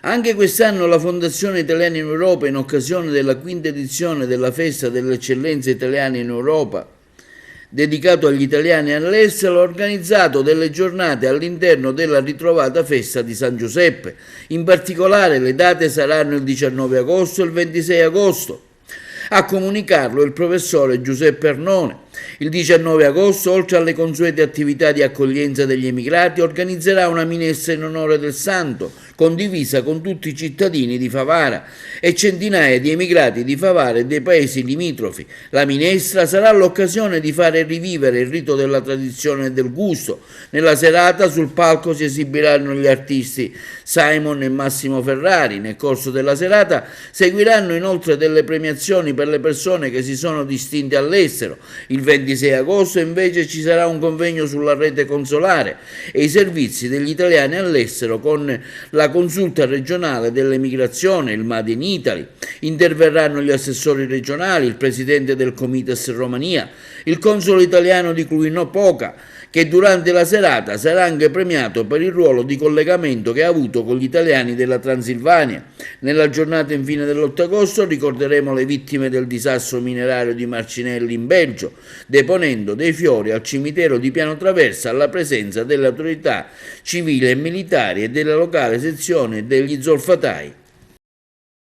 Anche quest'anno la Fondazione Italiana in Europa, in occasione della quinta edizione della Festa delle Eccellenze Italiane in Europa, dedicato agli italiani all'estero, ha organizzato delle giornate all'interno della ritrovata festa di San Giuseppe. In particolare le date saranno il 19 agosto e il 26 agosto. A comunicarlo il professore Giuseppe Arnone. Il 19 agosto, oltre alle consuete attività di accoglienza degli emigrati, organizzerà una minestra in onore del santo, condivisa con tutti i cittadini di Favara e centinaia di emigrati di Favara e dei paesi limitrofi. La minestra sarà l'occasione di fare rivivere il rito della tradizione e del gusto. Nella serata sul palco si esibiranno gli artisti Simon e Massimo Ferrari. Nel corso della serata seguiranno inoltre delle premiazioni per le persone che si sono distinte all'estero. Il 26 agosto invece ci sarà un convegno sulla rete consolare e i servizi degli italiani all'estero con la consulta regionale dell'emigrazione, il Made in Italy. Interverranno gli assessori regionali, il presidente del Comites Romania, il console italiano di Cluino Poca, che durante la serata sarà anche premiato per il ruolo di collegamento che ha avuto con gli italiani della Transilvania. Nella giornata infine dell'8 agosto ricorderemo le vittime del disastro minerario di Marcinelli in Belgio, deponendo dei fiori al cimitero di Piano Traversa alla presenza delle autorità civili e militari e della locale sezione degli Zolfatai.